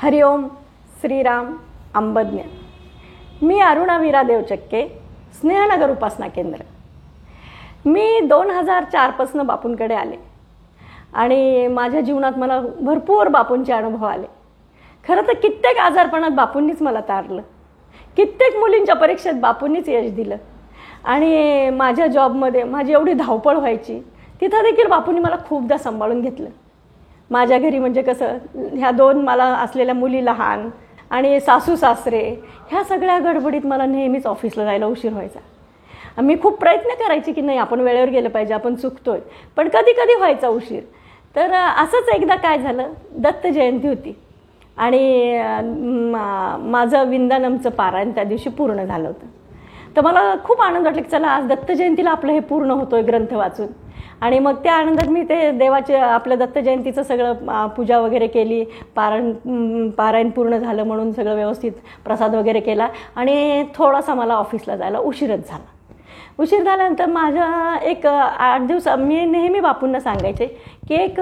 हरिओम श्रीराम अंबज्ञ. मी अरुणा वीरा देवचक्के, स्नेहनगर उपासना केंद्र. मी 2004 पासून बापूंकडे आले आणि माझ्या जीवनात मला भरपूर बापूंचे अनुभव आले. खरं तर कित्येक आजारपणात बापूंनीच मला तारलं, कित्येक मुलींच्या परीक्षेत बापूंनीच यश दिलं आणि माझ्या जॉबमध्ये माझी एवढी धावपळ व्हायची तिथं देखील बापूंनी मला खूपदा सांभाळून घेतलं. माझ्या घरी म्हणजे कसं, ह्या 2 मला असलेल्या मुली लहान आणि सासू सासरे, ह्या सगळ्या गडबडीत मला नेहमीच ऑफिसला जायला उशीर व्हायचा. मी खूप प्रयत्न करायचे की नाही आपण वेळेवर गेलं पाहिजे, आपण चुकतोय, पण कधी कधी व्हायचा उशीर. तर असंच एकदा काय झालं, दत्त जयंती होती आणि माझं विंदानमचं पारायण त्या दिवशी पूर्ण झालं होतं. तर मला खूप आनंद वाटला की चला आज दत्त जयंतीला आपलं हे पूर्ण होतोय ग्रंथ वाचून. आणि मग त्या आनंदात मी ते देवाचे आपलं दत्त जयंतीचं सगळं पूजा वगैरे केली, पारायण पूर्ण झालं म्हणून सगळं व्यवस्थित प्रसाद वगैरे केला आणि थोडासा मला ऑफिसला जायला उशीरच झाला. उशीर झाल्यानंतर माझ्या एक 8 दिवस मी नेहमी बापूंना सांगायचे की एक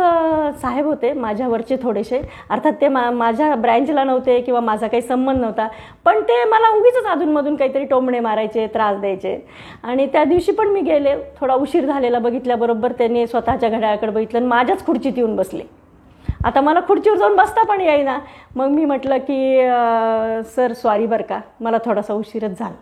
साहेब होते माझ्यावरचे थोडेसे, अर्थात ते माझ्या ब्रँचला नव्हते किंवा माझा काही संबंध नव्हता, पण ते मला उगीच अधूनमधून काहीतरी टोमणे मारायचे, त्रास द्यायचे. आणि त्या दिवशी पण मी गेले, थोडा उशीर झालेला बघितल्याबरोबर त्यांनी स्वतःच्या घड्याळाकडे बघितलं आणि माझ्याच खुर्चीत येऊन बसले. आता मला खुर्चीवर जाऊन बसता पण येईना. मग मी म्हटलं की सर सॉरी बरं का, मला थोडासा उशीरच झाला.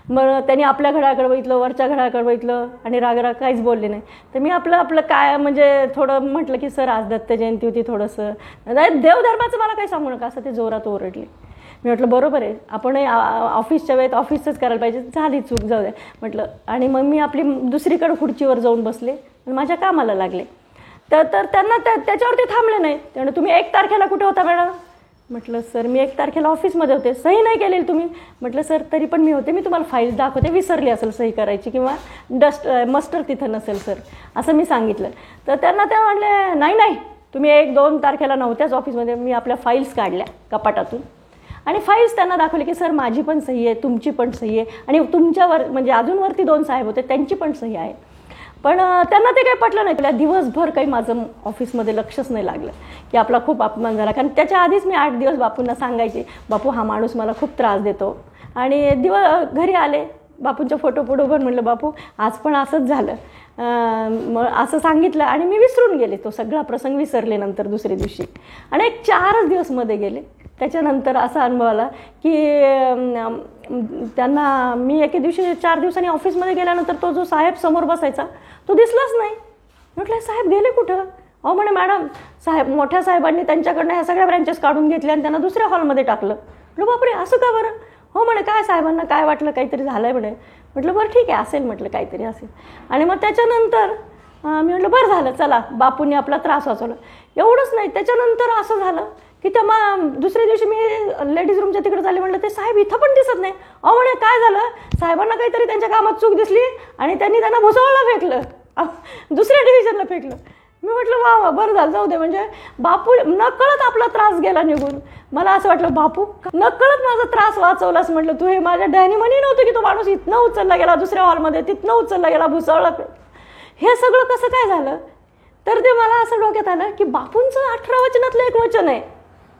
मग त्यांनी आपल्या घड्याळाकडे बघितलं, वरच्या घड्याळाकडे बघितलं आणि रागराग काहीच बोलले नाही. तर मी आपलं काय म्हणजे थोडं म्हटलं की सर आज दत्त जयंती होती, थोडंसं देवधर्माचं मला काही सांगू नका, असं ते जोरात ओरडले. मी म्हटलं बरोबर आहे, आपण ऑफिसच्या वेळेत ऑफिसचंच करायला पाहिजे, झाली चूक, जाऊ द्या म्हटलं. आणि मग मी आपली दुसरीकडे खुर्चीवर जाऊन बसले आणि माझ्या कामाला लागले. तर त्यांना त्याच्यावरती थांबले नाही. त्यामुळे तुम्ही 1 तारखेला कुठे होता मॅडम? म्हटलं सर मी 1 तारखेला ऑफिसमध्ये होते. सही नाही केलेली तुम्ही? म्हटलं सर तरी पण मी होते, मी तुम्हाला फाईल दाखवते, विसरली असेल सही करायची किंवा मस्टर तिथं नसेल सर, असं मी सांगितलं. तर त्यांना ते म्हणले नाही तुम्ही 1-2 तारखेला नव्हत्याच ऑफिसमध्ये. मी आपल्या फाईल्स काढल्या कपाटातून आणि फाईल्स त्यांना दाखवले की सर माझी पण सही आहे, तुमची पण सही आहे आणि तुमच्यावर म्हणजे अजूनवरती 2 साहेब होते त्यांची पण सही आहे. पण त्यांना ते काही पटलं नाही. त्याला दिवसभर काही माझं ऑफिसमध्ये लक्षच नाही लागलं की आपला खूप अपमान झाला. कारण त्याच्या आधीच मी 8 दिवस बापूंना सांगायचे, बापू हा माणूस मला खूप त्रास देतो. आणि घरी आले, बापूंच्या फोटो पुढे उभं म्हटलं बापू आज पण असंच झालं, मग असं सांगितलं आणि मी विसरून गेले. तो सगळा प्रसंग विसरले नंतर दुसऱ्या दिवशी. आणि एक 4 दिवस मध्ये गेले. त्याच्यानंतर असा अनुभव आला की त्यांना मी एके दिवशी 4 दिवसांनी ऑफिसमध्ये गेल्यानंतर तो जो साहेब समोर बसायचा तो दिसलाच नाही. म्हटलं साहेब गेले कुठं? अहो म्हणे मॅडम मोठ्या साहेबांनी त्यांच्याकडनं ह्या सगळ्या ब्रँचेस काढून घेतल्या आणि त्यांना दुसऱ्या हॉलमध्ये टाकलं. म्हटलं बापरे असं का बरं? हो म्हणे काय साहेबांना काय वाटलं काहीतरी झालंय म्हणे. म्हटलं बरं ठीक आहे असेल, म्हटलं काहीतरी असेल. आणि मग त्याच्यानंतर मी म्हटलं बरं झालं चला बापूंनी आपला त्रास वाचवला. एवढंच नाही, त्याच्यानंतर असं झालं की त्या दुसऱ्या दिवशी मी लेडीज रूमच्या तिकडे झाले. म्हटलं ते साहेब इथं पण दिसत नाही. अहो म्हणे काय झालं, साहेबांना काहीतरी त्यांच्या कामात चूक दिसली आणि त्यांनी त्यांना भुसावळला फेकलं, दुसऱ्या डिव्हिजनला फेकलं. मी म्हटलं वा बरं झालं, जाऊ दे. म्हणजे बापू नकळत आपला त्रास गेला निघून. मला असं वाटलं बापू नकळत माझा त्रास वाचवलास. म्हटलं तू हे माझ्या डॅनी म्हणी नव्हतं की तो माणूस इथनं उचलला गेला दुसऱ्या हॉलमध्ये, तिथनं उचलला गेला भुसावळला. हे सगळं कसं काय झालं? तर ते मला असं डोक्यात आलं की बापूंचं 18 वचनातलं एक वचन आहे,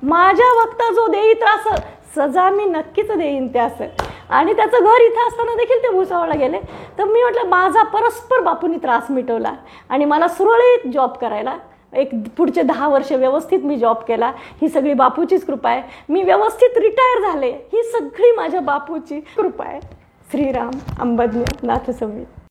माझ्या वक्ता जो देई त्रास सजा मी नक्कीच देईन त्यास. आणि त्याचं घर इथं असताना देखील ते भुसावळला गेले. तर मी म्हटलं माझा परस्पर बापूंनी त्रास मिटवला आणि मला सुरळीत जॉब करायला एक पुढचे 10 वर्ष व्यवस्थित मी जॉब केला. ही सगळी बापूचीच कृपा आहे. मी व्यवस्थित रिटायर झाले, ही सगळी माझ्या बापूची कृपा आहे. श्रीराम अंबज्ञ नाथ संवित.